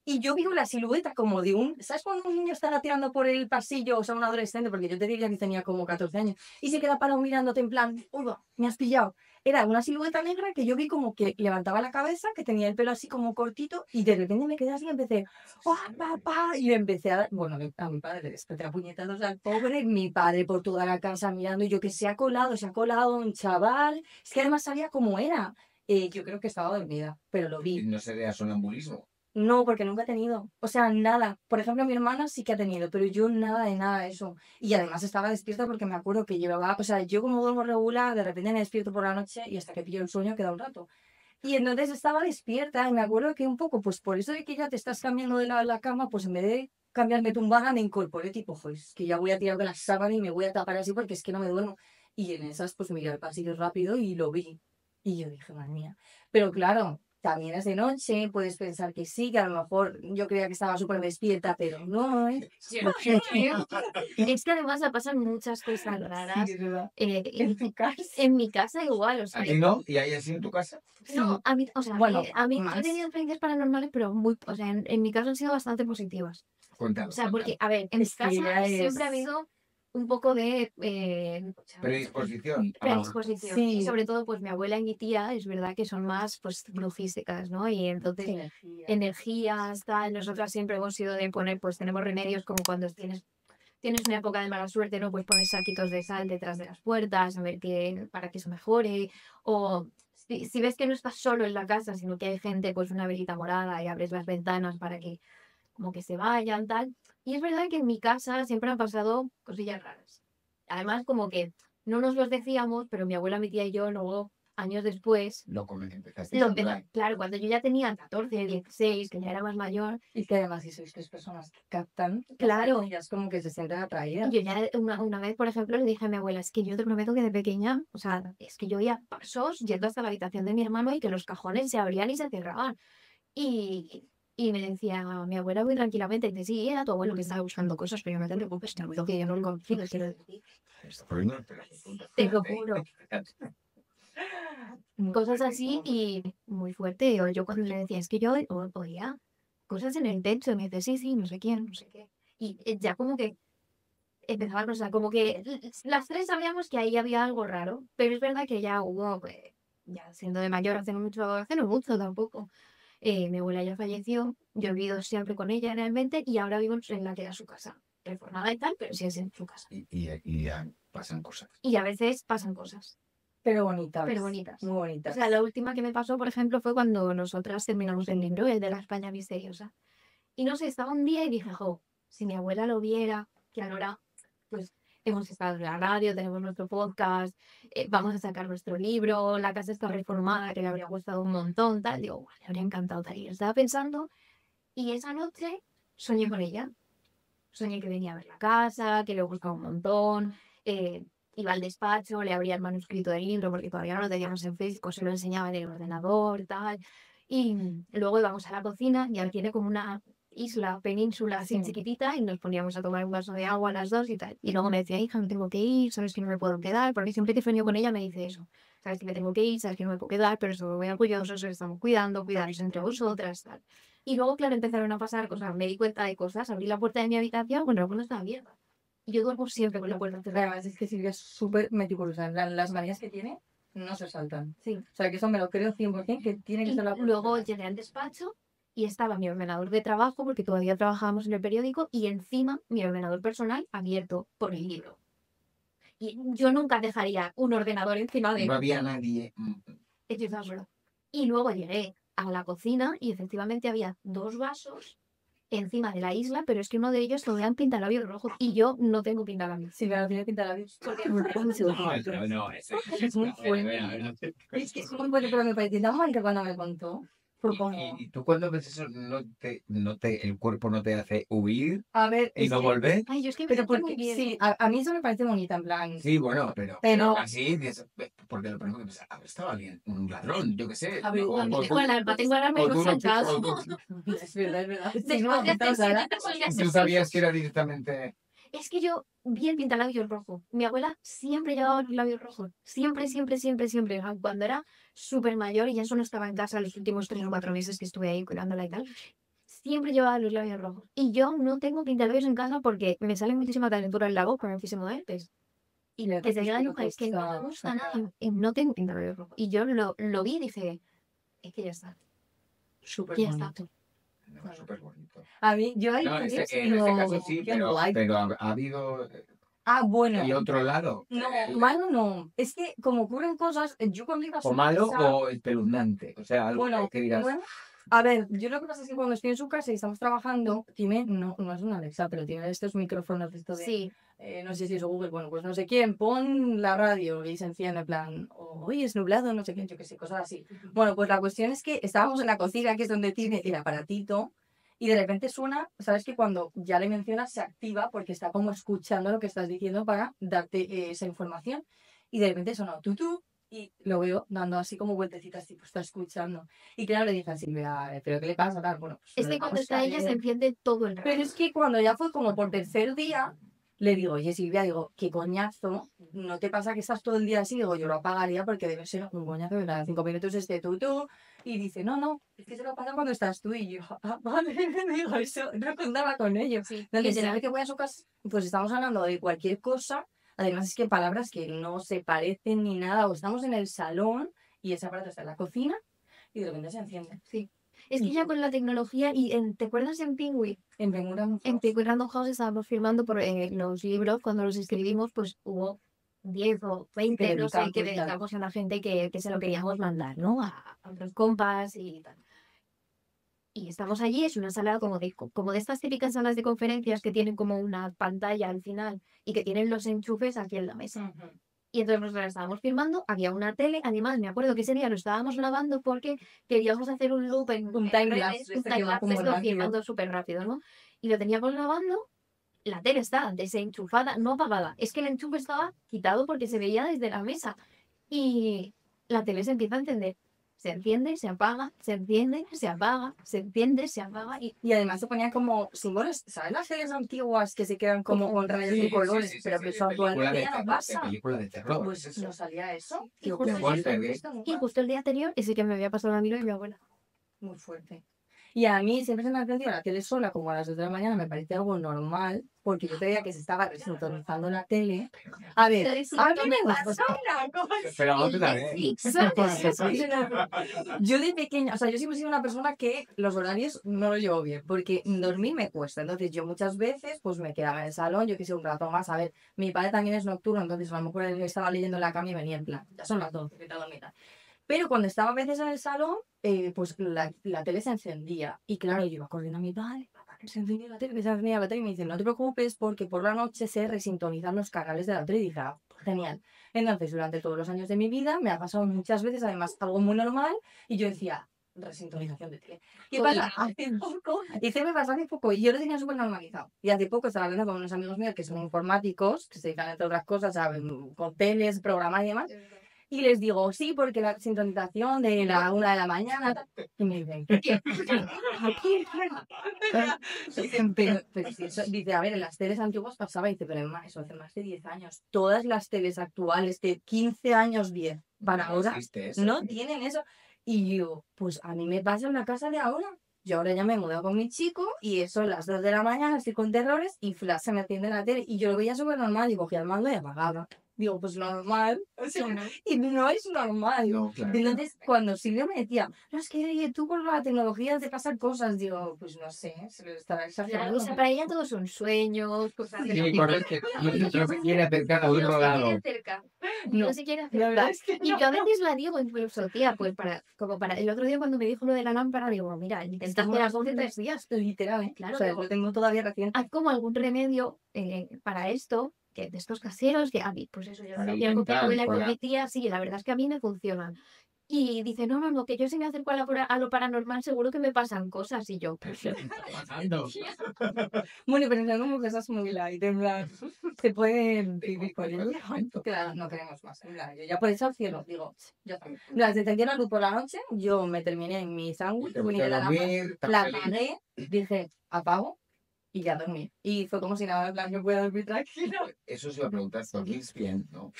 y yo vi la silueta como de un... ¿Sabes cuando un niño está gateando por el pasillo? O sea, un adolescente, porque yo te diría que tenía como 14 años. Y se queda parado mirándote en plan, uy, va, me has pillado. Era una silueta negra que yo vi como que levantaba la cabeza, que tenía el pelo así como cortito, y de repente me quedé así y empecé, ¡oh, papá! Y empecé a... Bueno, a mi padre le desperté a puñetazos al pobre, mi padre por toda la casa mirando, y yo que se ha colado un chaval. Es que además sabía cómo era. Yo creo que estaba dormida, pero lo vi. No sería sonambulismo. No, porque nunca he tenido. O sea, nada. Por ejemplo, mi hermana sí que ha tenido, pero yo nada de nada de eso. Y además estaba despierta porque me acuerdo que llevaba, o sea, yo como duermo regular, de repente me despierto por la noche y hasta que pillo el sueño queda un rato. Y entonces estaba despierta y me acuerdo que un poco, pues por eso de que ya te estás cambiando de la cama, pues en vez de cambiarme tumbada, me incorporé tipo, joder, es que ya voy a tirar de la sábana y me voy a tapar así porque es que no me duermo. Y en esas, pues miré el pasillo rápido y lo vi. Y yo dije, madre mía. Pero claro, también es de noche, puedes pensar que sí, que a lo mejor yo creía que estaba súper despierta, pero no, ¿eh? Es que además le pasan muchas cosas raras. Sí, es verdad. En, tu casa. en mi casa igual, o sea, ¿A ti no? ¿Y ahí así en tu casa? no, a mí, o sea, Bueno, a mí he más. tenido experiencias paranormales, pero muy, o sea, en mi caso han sido bastante positivas. Cuéntalo. O sea, porque, a ver, en mi Es que casa ya es- siempre ha habido un poco de Predisposición. predisposición. Sí. Y sobre todo, pues mi abuela y mi tía, es verdad que son más, pues, brujísticas, ¿no? Y entonces, energías, tal, nosotras siempre hemos sido de poner, pues tenemos remedios como cuando tienes una época de mala suerte, ¿no? Pues poner saquitos de sal detrás de las puertas, a ver para que eso mejore. O si ves que no estás solo en la casa, sino que hay gente, pues una velita morada y abres las ventanas para que como que se vayan, tal. Y es verdad que en mi casa siempre han pasado cosillas raras. Además, como que no nos los decíamos, pero mi abuela, mi tía y yo, luego, años después, Empezaste lo empezamos. Claro, cuando yo ya tenía 14, 16, que ya era más mayor, Y que además, si sois tres personas que captan, Claro. ellas como que se sienten atraídas. yo ya una vez, por ejemplo, le dije a mi abuela, es que yo te prometo que de pequeña, o sea, es que yo oía pasos yendo hasta la habitación de mi hermano y que los cajones se abrían y se cerraban. Y me decía mi abuela muy tranquilamente, dice, sí, era tu abuelo que estaba buscando cosas, pero no te preocupes, te abuelo que yo no lo consigo, quiero decir. Te lo juro. Cosas así y muy fuerte. O yo cuando le decía, es que yo oía cosas en el techo, y me dice, sí, sí, no sé quién, no sé qué. Y ya como que empezaba, o sea, como que las tres sabíamos que ahí había algo raro, pero es verdad que ya hubo, ya siendo de mayor, hace no mucho tampoco. Mi abuela ya falleció, yo he vivido siempre con ella realmente y ahora vivo en la que era su casa, reformada y tal, pero sí es en su casa. Y ya pasan cosas. Y a veces pasan cosas, Pero bonitas. pero bonitas. Muy O bonitas. sea, la última que me pasó, por ejemplo, fue cuando nosotras terminamos el libro, el de la España misteriosa. Y no sé, estaba un día y dije, jo, si mi abuela lo viera, que ahora, pues, hemos estado en la radio, tenemos nuestro podcast, vamos a sacar nuestro libro, la casa está reformada, que le habría gustado un montón, tal. Digo, "Buah, le habría encantado tal". Y estaba pensando, y esa noche soñé con ella. Soñé que venía a ver la casa, que le gustaba un montón, iba al despacho, le abría el manuscrito del libro porque todavía no lo teníamos en físico, se lo enseñaba en el ordenador, tal. Y luego íbamos a la cocina y ahora tiene como una isla, península así Sí. chiquitita y nos poníamos a tomar un vaso de agua las dos y tal. Y luego me decía, hija, me tengo que ir, sabes que no me puedo quedar, porque siempre que sueño con ella me dice eso. Sabes que me tengo que ir, sabes que no me puedo quedar, pero somos muy orgullosos, os estamos cuidando, cuidaros entre vosotras, tal. Y luego, claro, empezaron a pasar cosas, me di cuenta de cosas, abrí la puerta de mi habitación, bueno, no estaba abierta. Y yo duermo siempre con la puerta cerrada. Además, es que Silvia es súper meticulosa. Las manías que tiene no se saltan. Sí. O sea, que eso me lo creo 100% que tiene que Y ser la luego llegué al despacho y estaba mi ordenador de trabajo, porque todavía trabajábamos en el periódico, y encima mi ordenador personal abierto por el libro. Y yo nunca dejaría un ordenador encima de No había nadie. Yo estaba sola. Y luego llegué a la cocina y efectivamente había 2 vasos encima de la isla, pero es que uno de ellos tenían pintalabios rojos y yo no tengo pintalabios. Silvia no tiene pinta de labios. Porque No, Es muy fuerte. Es que es muy bueno, pero me pareció tan mal que cuando me contó. Fue como... Y tú cuando ves eso, el cuerpo no te hace huir A ver, y es no que... volver. Ay, yo es que me Pero siento muy porque, bien. sí, a mí eso me parece bonita, en plan... Sí, bueno, Pero- así, porque lo primero que pensaba, estaba alguien, un ladrón, yo qué sé. A ver, o- a mí o Tengo alarma, tengo alarma y o no tú se han no- dado. Es verdad, es verdad. Sí, Después no, de estamos hacer ahora... 7 días tú sabías que era directamente. Es que yo vi el pintalabios rojo. Mi abuela siempre llevaba los labios rojos. Siempre, siempre, siempre, siempre. Cuando era súper mayor y ya solo estaba en casa los últimos 3 o 4 meses que estuve ahí cuidándola y tal, siempre llevaba los labios rojos. Y yo no tengo pintalabios en casa porque me sale muchísima calentura en la boca, muchísimo herpes. Y que se diga la mujer, es que no me gusta nada. Y no tengo pintalabios rojos. Y yo lo vi y dije, es que ya está. Súper Ya está. bonito. No, súper bonito. A mí, yo ahí... No, en digo, este caso sí, qué pero guay. ha habido Ah, bueno. el otro lado. No, malo no. Es que como ocurren cosas, yo cuando iba a O su malo casa... o espeluznante. O sea, algo Bueno, que digas. bueno, a ver, yo lo que pasa es que cuando estoy en su casa y estamos trabajando, tiene, no es una Alexa, pero tiene estos micrófonos de esto de, Sí. no sé si es Google, bueno, pues no sé quién, pon la radio y se enciende en plan, hoy es nublado, no sé qué, yo qué sé, cosas así. Bueno, pues la cuestión es que estábamos en la cocina, que es donde tiene el aparatito, y de repente suena, sabes que cuando ya le mencionas se activa porque está como escuchando lo que estás diciendo para darte esa información, y de repente sonó tutú. Y lo veo dando así como vueltecitas, tipo, está escuchando. Y claro, le dije a Silvia, ¿pero qué le pasa? Tal, bueno, pues, Es que cuando está ella se enciende todo el rato. pero es que cuando ya fue como por tercer día, le digo, oye Silvia, digo, qué coñazo, ¿no te pasa que estás todo el día así? Digo, yo lo apagaría porque debe ser un coñazo de cada 5 minutos tú. Y dice, no, es que se lo pasa cuando estás tú. Y yo, vale, digo, eso no contaba con ello. Sí, Entonces, que cada vez que voy a su casa, pues estamos hablando de cualquier cosa. Además, es que palabras que no se parecen ni nada, o estamos en el salón y ese aparato está en la cocina y de repente se enciende. Sí. Es que ya con la tecnología, ¿te acuerdas en Pingüi? En Penguin En Pingüi Random House estábamos firmando por los libros, cuando los escribimos, pues hubo 10 o 20, no sé, que dedicamos a la gente que se lo queríamos mandar, ¿no? A otros compas y tal. Y estamos allí, es una sala como de estas típicas salas de conferencias que tienen como una pantalla al final y que tienen los enchufes aquí en la mesa. Y entonces nosotros estábamos filmando, había una tele, además me acuerdo que ese día lo estábamos grabando porque queríamos hacer un loop en Un timelapse, un timelapse, esto filmando súper rápido, ¿no? Y lo teníamos grabando, la tele estaba desenchufada, no apagada, es que el enchufe estaba quitado porque se veía desde la mesa. Y la tele se empieza a encender. Se enciende, se apaga, se enciende, se apaga, se enciende, se apaga Y además se ponían como símbolos, ¿sabes? Las series antiguas que se quedan como con rayos y colores, pero que eso actualmente ya no pasa. Película de terror. Pues no salía eso. Y Yo justo, creo que fuerte, no he ¿eh? visto nunca. y justo el día anterior, ese que me había pasado a mí y mi abuela. Muy fuerte. Y a mí siempre se me ha encendido la tele sola, como a las 2 de la mañana, me parece algo normal, porque yo veía que se estaba resintonizando la tele. A ver, a mí me pasa una cosa. Pero ¿dónde la ves? Yo de pequeña, o sea, yo siempre he sido una persona que los horarios no los llevo bien, porque dormir me cuesta. Entonces yo muchas veces pues me quedaba en el salón, yo quise un rato más. A ver, mi padre también es nocturno, entonces a lo mejor él estaba leyendo en la cama y venía en plan, ya son las 12, que te dormita. Pero cuando estaba a veces en el salón, pues la tele se encendía. Y claro, yo iba corriendo a mi padre, papá, que se encendía la tele, que se encendía la tele. Y me dice, no te preocupes porque por la noche se resintonizan los canales de la tele. Y dije, ah, genial. Entonces, durante todos los años de mi vida me ha pasado muchas veces, además, algo muy normal. Y yo decía, resintonización de tele. ¿Qué pasa? Hace poco, y yo lo tenía súper normalizado. Y hace poco estaba hablando con unos amigos míos que son informáticos, que se dedican entre otras cosas, saben, con teles, programar y demás. Y les digo, sí, porque la sintonización de la 1 de la mañana. Y me dicen, ¿qué? Dicen, pero si eso, dice, a ver, en las teles antiguas pasaba, dice, pero eso hace más de 10 años. Todas las teles actuales de 15 años, 10 para ahora, no tienen eso. Y yo, pues a mí me pasa en la casa de ahora. Yo ahora ya me he mudado con mi chico y eso, a las 2 de la mañana estoy con terrores y flash se me atiende la tele. Y yo lo veía súper normal y cogía el mando y apagaba. Digo, pues normal. O sea, y no es normal. No, claro. Entonces, cuando Silvia me decía, no, es que tú con la tecnología te pasan cosas, digo, pues no sé, se lo estará exagerando. O sea, para ella todos son sueños, cosas de Sí, correcto. No se quiere acercar a otro lado. No se quiere acercar. Y yo a veces la digo incluso, tía, pues como para el otro día cuando me dijo lo de la lámpara, digo, mira, intentaste las 12 3 días. Literal, Claro, o sea, lo tengo todavía reciente. haz como algún remedio para esto, que de estos caseros, que a mí, pues eso, yo Para lo tengo intentar, con para- mi tía, sí, la verdad es que a mí me funcionan. Y dice, no, que yo si me acerco a lo paranormal seguro que me pasan cosas. Y yo, pues, Bueno, pero son como cosas muy light, en plan, se pueden vivir con ello. Claro, no queremos más, en plan, yo ya por eso al cielo, digo, yo también. Las encendí la luz por la noche, yo me terminé en mi sándwich, Te venía fuiste de a la lámpara, dormir, tan la feliz. apagué, dije, apago, y ya dormí. Y fue como si nada, en plan, yo puedo dormir tranquilo. Eso se iba a preguntar, ¿dormís bien? ¿No?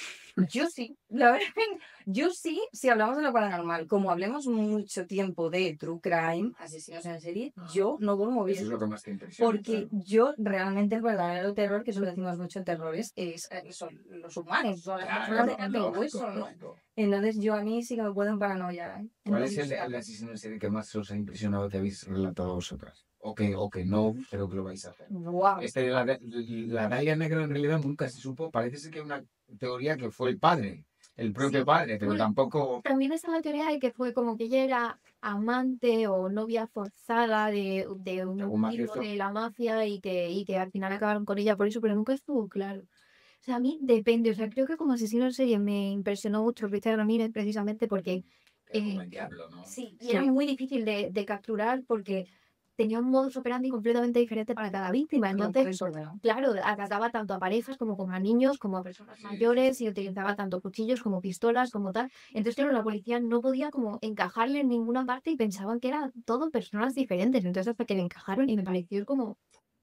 Yo sí, la verdad, yo sí, si hablamos de lo paranormal, como hablemos mucho tiempo de true crime, asesinos en serie, yo no duermo Eso es bien. lo que más te impresiona. Porque yo realmente el verdadero terror, que eso lo decimos mucho en terrores, son los humanos, son las Claro, personas de carne y lógico, hueso, ¿no? lógico. Entonces yo a mí sí que me pueden paranoiar, ¿eh? ¿Cuál es Entonces, el asesino en serie que más os ha impresionado que habéis relatado vosotras? O que no, pero que lo vais a hacer. guau. La Dalia Negra en realidad nunca se supo. Parece ser que hay una teoría que fue el padre, el propio Sí. padre, pero Bueno, tampoco. también está la teoría de que fue como que ella era amante o novia forzada de un Algún tipo mafioso. de la mafia y que al final acabaron con ella por eso, pero nunca estuvo claro. O sea, a mí depende, o sea, creo que como asesino en serie me impresionó mucho Richard Ramírez precisamente porque Era como el diablo, ¿no? sí, y era muy difícil de capturar porque tenía un modus operandi completamente diferente para cada víctima. Entonces, claro, atacaba tanto a parejas como a niños, como a personas Sí. mayores y utilizaba tanto cuchillos como pistolas, como tal. Entonces, claro, la policía no podía como encajarle en ninguna parte y pensaban que eran todo personas diferentes. Entonces, hasta que le encajaron y me pareció como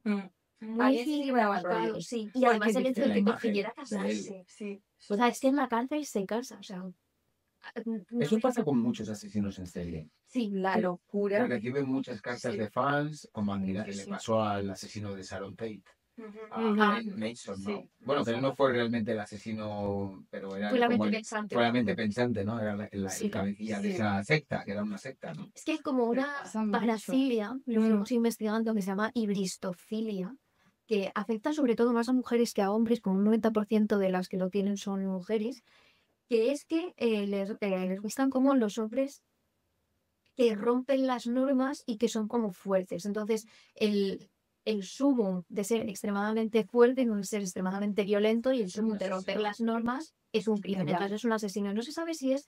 muy A mí sí que me daba buscado, rollo. sí. Y además el hecho de la que imagen consiguiera de él. casarse. Sí. O sea, es que en la cárcel se casa, o sea... Eso pasa con muchos asesinos en serie. Sí, La Que locura. reciben muchas cartas Sí. de fans, como Sí, le sí. pasó al asesino de Sharon Tate, a Ujú. Mason, ¿no? Sí. Bueno, que él no fue realmente el asesino, pero era Fue la como mente el, pensante. fue la mente pensante, ¿no? Era el Sí. cabecilla de Sí. esa secta, que era una secta, ¿no? Es que hay como una pasa mucho. parafilia, lo estamos investigando, que se llama ibristofilia, que afecta sobre todo más a mujeres que a hombres, con un 90% de las que lo tienen son mujeres, que es que les gustan como los hombres que rompen las normas y que son como fuertes. Entonces, el sumum de ser extremadamente fuerte no es ser extremadamente violento y el sumum de romper las normas es un crimen. Ya. Entonces es un asesino. No se sabe si es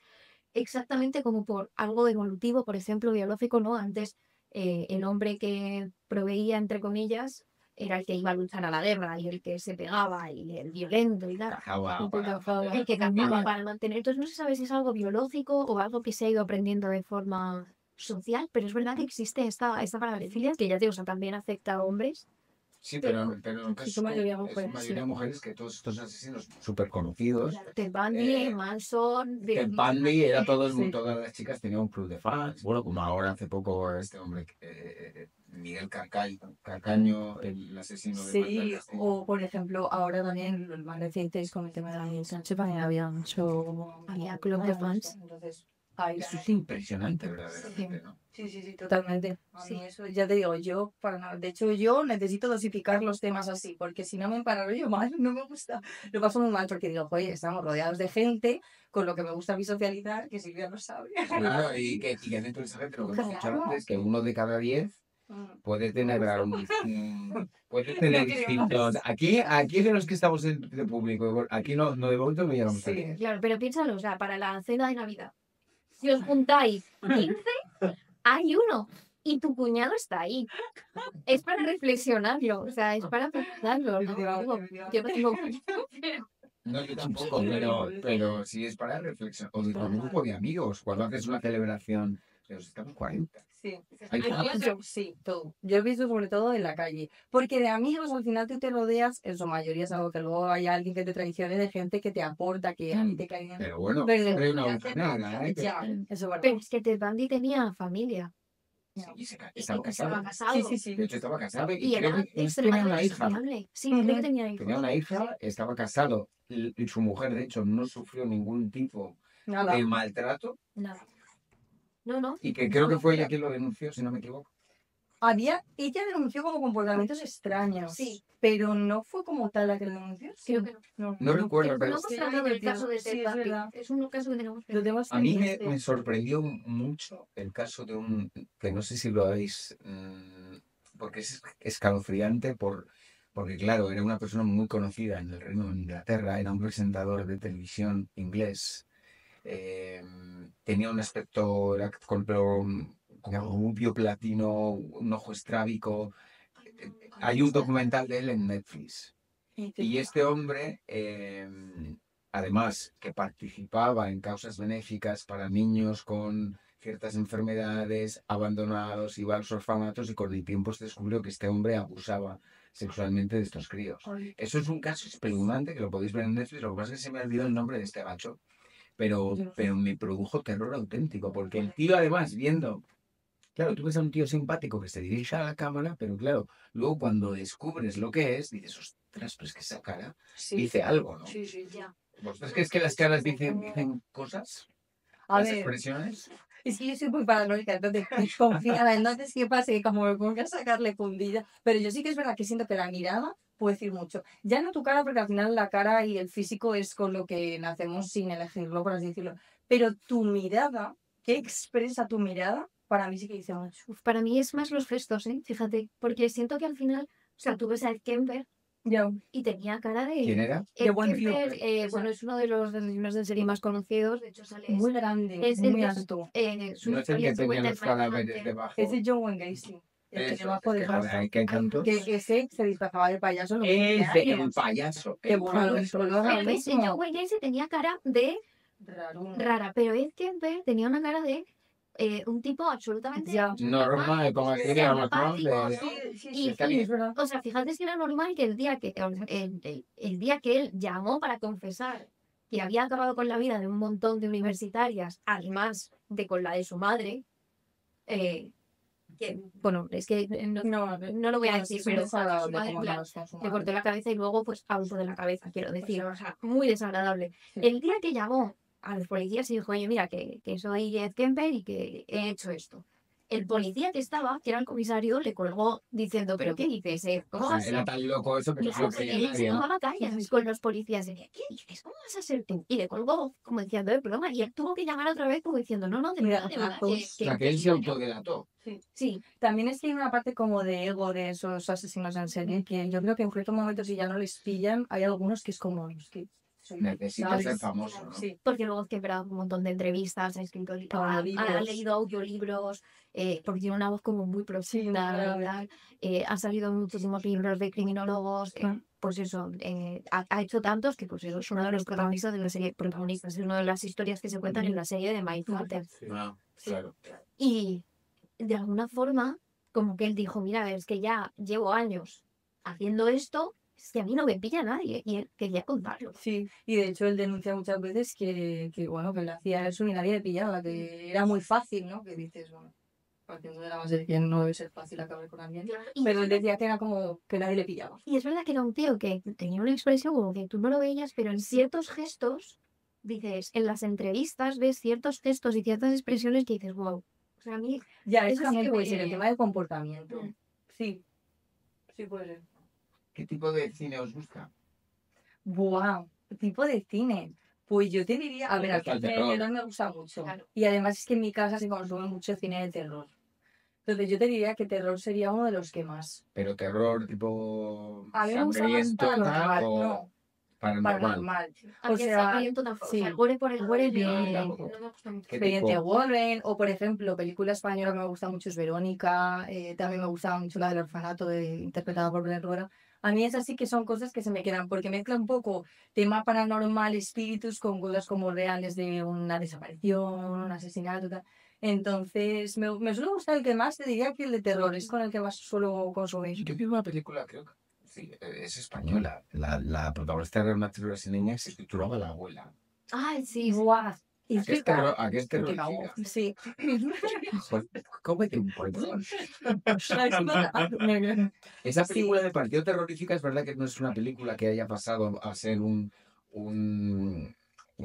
exactamente como por algo evolutivo, por ejemplo, biológico, ¿no? Antes el hombre que proveía, entre comillas, era el que iba a luchar a la guerra y el que se pegaba y el violento y tal. Cazaba El que cazaba para mantener. Entonces no se sabe si es algo biológico o algo que se ha ido aprendiendo de forma social, pero es verdad que existe esta parafilia que ya te digo, o sea, también afecta a hombres. Sí, pero en el caso su mayoría es mujeres, mayoría sí. mujeres que todos estos asesinos súper conocidos. Ted Bundy, Eh, Manson, Ted Bundy era todo el Sí. mundo, todas las chicas tenían un club de fans. Bueno, como ahora hace poco este hombre, Miguel Carcaño, el asesino de Sí, Marta Castillo. o por ejemplo, ahora también los más recientes con el tema de Daniel Sánchez también había mucho. Había club de fans. Entonces, ahí Eso es impresionante, verdaderamente, ¿no? sí, totalmente. A Sí. mí eso, ya te digo, yo, para nada. De hecho, yo necesito dosificar los temas así, porque si no me emparanoio mal, no me gusta. Lo paso muy mal porque digo, oye, estamos rodeados de gente con lo que me gusta a mí socializar, que Silvia lo sabe. Claro, y que dentro de esa gente, lo que hemos dicho antes, que 1 de cada 10 puede tener puede tener distintos. Aquí de los que estamos de público, aquí no de momento no llegamos a Sí. 10. Claro, pero piénsalo, o sea, para la cena de Navidad, si os juntáis 15, hay uno. Y tu cuñado está ahí. Es para reflexionarlo, o sea, es para pensarlo, ¿no? Digo, yo no tengo... No, yo tampoco, pero sí es para reflexión. O de con un grupo de amigos, cuando haces una celebración, pero si estamos 40. Sí. Hay Sí, todo. Yo he visto sobre todo en la calle. Porque de amigos al final tú te rodeas, en su mayoría es algo que luego hay alguien que te traicione, de gente que te aporta, que a ti te cae bien. Pero bueno, Pero siempre hay una buena, ¿eh? ya, eso es verdad. Pero es que Ted Bundy tenía familia. Sí, y Y estaba estaba casado. casado. Sí. De hecho, estaba casado Y y creo era que tenía una extremadamente hija. sociable. Sí, creo que tenía Tenía hijos. una hija, estaba casado y su mujer, de hecho, no sufrió ningún tipo Nada. de maltrato Nada. No. y que creo que fue ella quien lo denunció, si no me equivoco. Ella denunció como comportamientos extraños. Sí. Pero no fue como tal la que lo denunció. Creo que no. No recuerdo, No pero hemos tratado el caso de Sí, Ted es Bundy. verdad. Es un caso que tenemos Lo tengo a mí pendiente. me sorprendió mucho el caso de un, que no sé si lo habéis, porque es escalofriante porque claro, era una persona muy conocida en el Reino de Inglaterra, era un presentador de televisión inglés, tenía un aspecto, era con pelo rubio platino, un ojo estrábico. Hay un documental de él en Netflix. Y este hombre, además que participaba en causas benéficas para niños con ciertas enfermedades, abandonados, iba a los orfanatos y con el tiempo se descubrió que este hombre abusaba sexualmente de estos críos. Eso es un caso espeluznante que lo podéis ver en Netflix, lo que pasa es que se me olvidó el nombre de este gacho, pero me produjo terror auténtico, porque el tío además viendo... Claro, tú ves a un tío simpático que se dirige a la cámara, pero claro, luego cuando descubres lo que es, dices, ostras, pero es que esa cara dice algo, ¿no? Sí, ya. ¿Vosotros crees que las caras dicen cosas? A ¿Las ver, expresiones? es que yo soy muy paranoica, entonces confiada. Entonces, ¿qué pasa? Que como me ponga a sacarle fundilla. Pero yo sí que es verdad que siento que la mirada puede decir mucho. Ya no tu cara, porque al final la cara y el físico es con lo que nacemos sin elegirlo, por así decirlo. Pero tu mirada, ¿qué expresa tu mirada? Para mí sí que dice mucho. Uf, para mí es más los gestos, fíjate, porque siento que al final, o sea, tú ves a Ed Kemper Ya. y tenía cara de... ¿Quién era? Ed De buen tío. Kemper, bueno, es uno de los asesinos en serie más conocidos, de hecho sale... Muy grande, es el muy que- alto. su No es el historia que se tenía cuenta en los cadáveres Mindhunter. debajo. Es de John Wayne Gacy. El que Eso, debajo es de que, joder, hay que hay tantos. que ese se disfrazaba del payaso. Lo El payaso. Que bueno, payaso. eso lo Pero ese John Wayne Gacy tenía cara de raro. rara, pero Ed Kemper tenía una cara de un tipo absolutamente Ya. Normal, como diría normal. y está bien. es verdad. o sea, fíjate si era normal que el día que él llamó para confesar que había acabado con la vida de un montón de universitarias, además de con la de su madre, que, bueno, es que no lo voy a decir, pero su madre, en plan, le cortó la cabeza y luego pues abusó de la cabeza, quiero decir, o sea, muy desagradable. El día que llamó a los policías y dijo, oye, mira, que soy Ed Kemper y que he hecho esto. El policía que estaba, que era el comisario, le colgó diciendo, ¿pero qué dices? ¿Cómo O sea, vas a era tan loco eso que no se lo creía él nadie, se ¿no? tomaba cañas con los policías. Decía, ¿qué dices? ¿Cómo vas a ser tú? Y le colgó como diciendo el broma. Y él tuvo que llamar otra vez como diciendo, no, de verdad, O sea, que él se autodelató. Sí, También es que hay una parte como de ego de esos asesinos en serie que yo creo que en ciertos momentos si ya no les pillan, hay algunos que es como, es que Necesita ser famoso, ¿no? Sí. porque luego es que ha un montón de entrevistas, ha escrito ha leído audiolibros, porque tiene una voz como muy profunda, ¿verdad? Ha salido en muchísimos libros de criminólogos, pues eso, ha hecho tantos que pues es uno de los protagonistas de la serie, protagonistas, es una de las historias que se cuentan en la serie de Mindhunter. Ah, claro. Y de alguna forma, como que él dijo, mira, es que ya llevo años haciendo esto, es que a mí no me pilla nadie, y él quería contarlo. Sí, y de hecho él denuncia muchas veces que bueno, que le hacía eso y nadie le pillaba, que era muy fácil, ¿no? Que dices, bueno, partiendo de la base de que no debe ser fácil acabar con alguien. Pero él decía que era como que nadie le pillaba. Y es verdad que era un tío que tenía una expresión como que tú no lo veías, pero en ciertos gestos, dices, en las entrevistas ves ciertos gestos y ciertas expresiones que dices, wow. O sea, a mí... Ya, Eso eso también sí que puede me- ser el tema del comportamiento. Mm. Sí, sí puede ser. ¿Qué tipo de cine os gusta? Buah, tipo de cine. Pues yo te diría, a Me ver, gusta el el terror. terror me gusta mucho. Claro. Y además es que en mi casa se consume mucho cine de terror. Entonces yo te diría que terror sería uno de los que más. Pero terror tipo A mí me gusta más sangriento, tal, paranormal, o... no. paranormal. A O mí el sea, sangriento tampoco. sí. O sea, el gore por el gore tampoco. no me gusta mucho. ¿Qué Expediente tipo? Warren, o por ejemplo, película española que me gusta mucho es Verónica, también me gustaba mucho la del orfanato interpretada por Belén Rueda. A mí esas sí que son cosas que se me quedan, porque mezcla un poco tema paranormal, espíritus, con cosas como reales de una desaparición, un asesinato, tal. Entonces, me suele gustar el que más, te diría que el de terror, es con el que más suelo consumir. Yo vi una película, creo que sí, es española. La protagonista era una brasileña y se titulaba La abuela. Ay, sí, sí. Guau. Y ¿A qué es terror? ¿A qué es Qué terrorífica? cago. Sí. Cómete un pollo. Sí. Esa película me pareció terrorífica. Es verdad que no es una película que haya pasado a ser un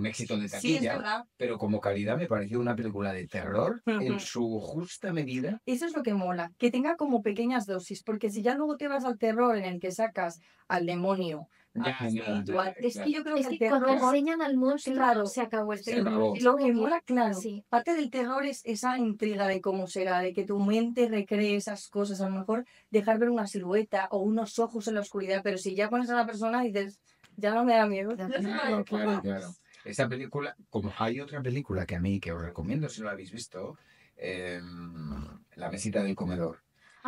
éxito de Sí, es taquilla, verdad. pero como calidad me pareció una película de terror en su justa medida. Eso es lo que mola, que tenga como pequeñas dosis, porque si ya luego te vas al terror en el que sacas al demonio, Ya, al ya, espiritual, ya, es que yo creo Es que el que cuando terror, enseñan al monstruo, claro, se acabó el se terror. acabó. Es lo como que que- mola, claro, Sí. parte del terror es esa intriga de cómo será, de que tu mente recree esas cosas, a lo mejor dejar ver una silueta o unos ojos en la oscuridad, pero si ya pones a la persona y dices, ya no me da miedo. Claro, claro, claro. Esa película, como hay otra película que a mí que os recomiendo si no la habéis visto, La mesita del comedor.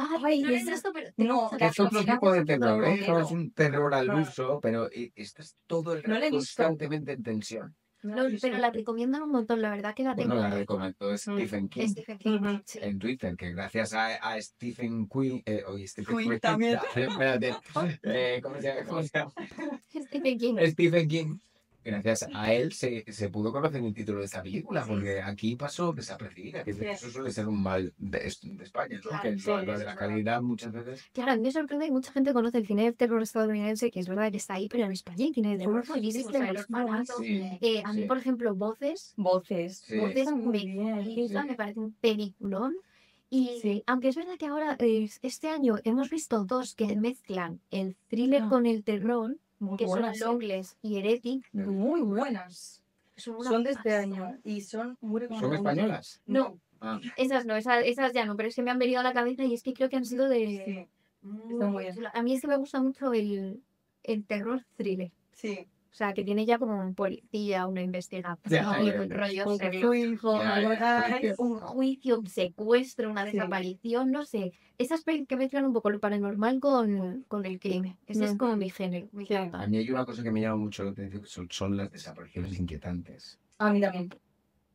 Ay, No es es esto, pero no, Que es otro tipo de terror, ¿eh? No es no, un terror al uso, pero estás todo el No rato la he visto. constantemente en tensión. No, pero la recomiendan un montón, la verdad que la tengo. Bueno, la recomiendo, es Stephen King. Stephen King, Ujú. sí. En Twitter, que gracias a Stephen Quinn, Stephen Quinn Quinn, también. espérate, ¿cómo se llama? ¿Cómo se llama? Stephen King. Stephen King. Gracias a él se pudo conocer el título de esta película, porque aquí pasó desapercibida, que Sí. eso suele ser un mal de España, ¿no? Claro, Que sí, lo de eso la es verdad. calidad muchas veces. Claro, a mí me sorprende que mucha gente conoce el cine de terror estadounidense, que es verdad que está ahí, pero en España hay cine de terror buenísimo. O sea, El Orfanato. Sí, A mí, sí. por ejemplo, Voces. Voces. Sí. Voces Está muy me bien. flipa, me parece un peliculón. Y Sí. aunque es verdad que ahora, este año, hemos visto dos que mezclan el thriller Ah. con el terror, Muy que son buenas, Longlegs y Heretic. muy buenas. Son, Son de este pasada. año y son muy ¿Son recomendables. españolas? No, Ah, esas no, esas ya no, pero es que me han venido a la cabeza y es que creo que han sido de... Sí, muy muy bien. chulas. A mí es que me gusta mucho el terror thriller. sí. O sea, que tiene ya como un policía, una investigación, Ya, y ya, un ya. rollo Un serio. hijo, Ya, algo ya. así. Un juicio, un secuestro, una Sí. desaparición, no sé. Esas pelis que mezclan un poco lo paranormal con el crimen. Ese es como mi género. Me Sí. encanta. A mí hay una cosa que me llama mucho la atención, que son las desapariciones inquietantes. A mí también.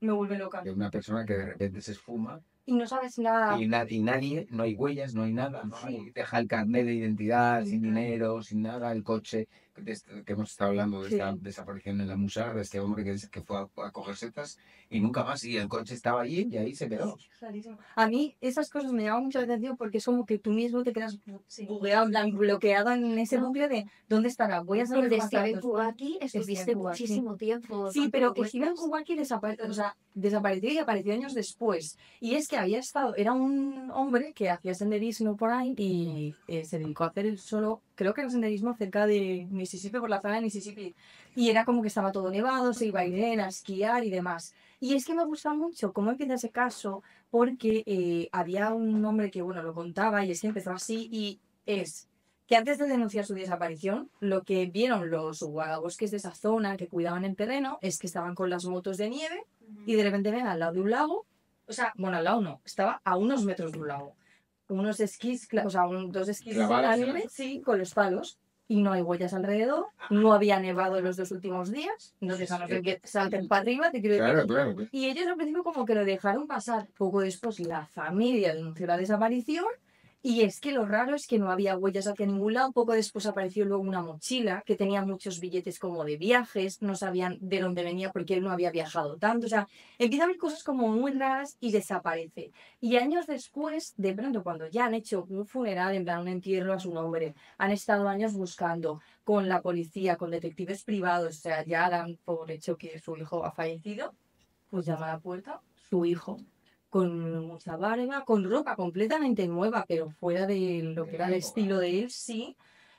Me vuelve loca. De una persona que de repente se esfuma Y no sabes nada. y nadie, no hay huellas, no hay nada, no hay, deja el carnet de identidad, sin dinero, sin nada, el coche, que hemos estado hablando de Sí. esta desaparición en la Musar, de este hombre que fue a coger setas y nunca más, y el coche estaba allí y ahí se quedó. Rarísimo. A mí esas cosas me llaman mucho la atención porque es como que tú mismo te quedas bugueado, en plan, bloqueado en ese bucle de ¿dónde estará? Voy a saber Desde más Steven datos. Kubaki estuviste Steven Kubaki. muchísimo tiempo. Sí, pero dando Steven vueltas. Kubaki desapareció y apareció años después. Y es que había estado, era un hombre que hacía senderismo por ahí y se dedicó a hacer el solo, creo que era senderismo cerca de Mississippi, por la zona de Mississippi. Y era como que estaba todo nevado, se iba a ir a esquiar y demás. Y es que me gusta mucho cómo empieza ese caso, porque había un hombre que, bueno, lo contaba y es que empezó así y es que antes de denunciar su desaparición, lo que vieron los guardabosques de esa zona que cuidaban el terreno es que estaban con las motos de nieve y de repente ven al lado de un lago, o sea, bueno, al lado no, estaba a unos metros de un lago. Unos esquís, o sea, dos esquís en Clavados, la ¿no? nieve, sí, con los palos. Y no hay huellas alrededor, no había nevado en los 2 últimos días, entonces a no ser que salten para arriba, te quiero decir. Claro, claro. Y ellos al principio como que lo dejaron pasar. Poco después la familia denunció la desaparición y es que lo raro es que no había huellas hacia ningún lado. Poco después apareció luego una mochila que tenía muchos billetes como de viajes, no sabían de dónde venía porque él no había viajado tanto. O sea, empieza a haber cosas como muy raras y desaparece. Y años después, de pronto cuando ya han hecho un funeral, en plan un entierro a su nombre, han estado años buscando con la policía, con detectives privados, o sea, ya dan por hecho que su hijo ha fallecido, pues llama a la puerta su hijo, con mucha barba, con ropa completamente nueva, pero fuera de lo que era el estilo de él, sí,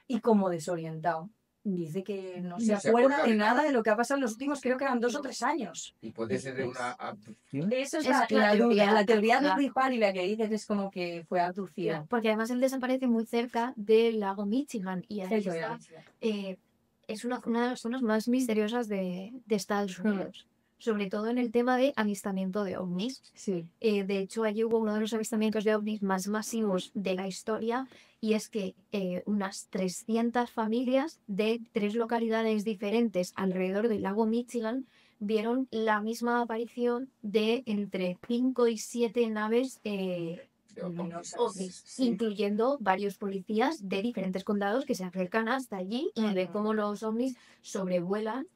y como desorientado. Dice que no se No se acuerda acuerda de de nada de lo que ha pasado en los últimos, creo que eran 2 o 3 años. Y puede ser de una abducción. Eso es Es la la duda, teoría. la teoría de Claro. Ripar y la que dices es como que fue abducida. Porque además él desaparece muy cerca del lago Michigan y ahí Eso está era. es una de las zonas más misteriosas de Estados Unidos, sobre todo en el tema de avistamiento de ovnis. Sí. De hecho, allí hubo uno de los avistamientos de ovnis más masivos de la historia, y es que unas 300 familias de 3 localidades diferentes alrededor del lago Michigan vieron la misma aparición de entre 5 y 7 naves ovnis, Sí. incluyendo varios policías de diferentes condados que se acercan hasta allí y ven cómo los ovnis sobrevuelan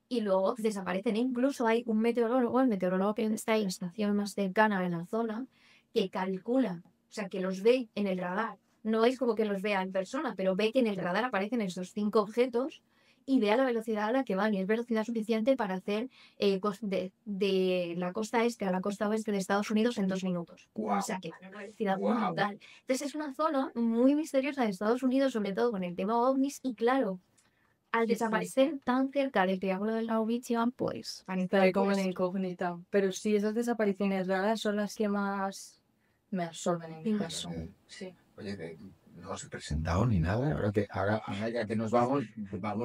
y luego desaparecen. Incluso hay un meteorólogo, el meteorólogo que está en la estación más cercana en la zona, que calcula, o sea, que los ve en el radar. No es como que los vea en persona, pero ve que en el radar aparecen esos 5 objetos y ve a la velocidad a la que van. Y es velocidad suficiente para hacer de la costa este a la costa oeste de Estados Unidos en 2 minutos. Guau. O sea, que van a una velocidad muy Guau. brutal. Entonces es una zona muy misteriosa de Estados Unidos, sobre todo con el tema ovnis. Y claro, al Sí, desaparecer tan cerca del Triángulo del Lago Michigan, pues Está ahí como la incógnita. Pero sí, esas desapariciones raras son las que más me absorben en mi caso. Sí. Oye, que no os he presentado ni nada. Ahora ya que nos vamos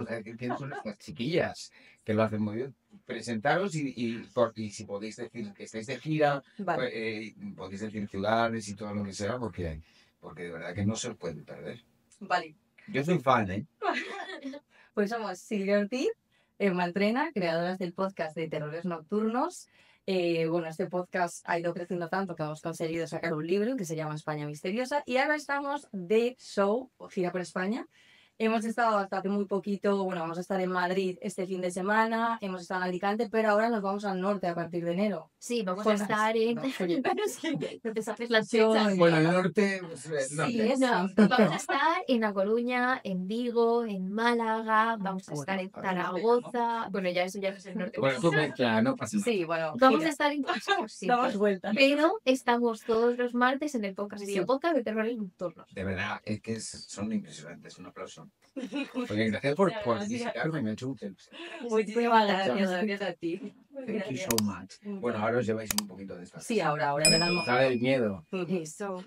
a decir quiénes son estas chiquillas, que lo hacen muy bien. Presentaros y si podéis decir que estáis de gira, Vale. podéis decir ciudades y todo lo que sea, porque de verdad que no se os puede perder. Vale. Yo soy fan, ¿eh? Pues somos Silvia Ortiz, Emma Entrena, creadoras del podcast de Terrores Nocturnos. Bueno, este podcast ha ido creciendo tanto que hemos conseguido sacar un libro que se llama España Misteriosa y ahora estamos de show, gira por España. Hemos estado hasta hace muy poquito, bueno, vamos a estar en Madrid este fin de semana, hemos estado en Alicante, pero ahora nos vamos al norte a partir de enero. sí, vamos a Zonas. estar en... No, oye. no te sabes las Yo- fechas. Bueno, el norte, pues, Sí, norte. eso. Vamos a estar en A Coruña, en Vigo, en Málaga, vamos a estar en Zaragoza. Bueno, ya eso ya no es el norte. Bueno, tú mezcla, no pasa nada. Sí, bueno. Vamos gira. a estar en todos sitios. Damos vueltas. Pero estamos todos los martes en el podcast, Sí. podcast de Terrores Nocturnos. De verdad, es que son impresionantes. Un aplauso. Oye, gracias por visitarme, me ha hecho mucha ilusión. Muchísimas gracias a ti. Thank you so much. Bueno, ahora os lleváis un poquito de esto. Sí, ahora veremos. Sale el miedo. Eso.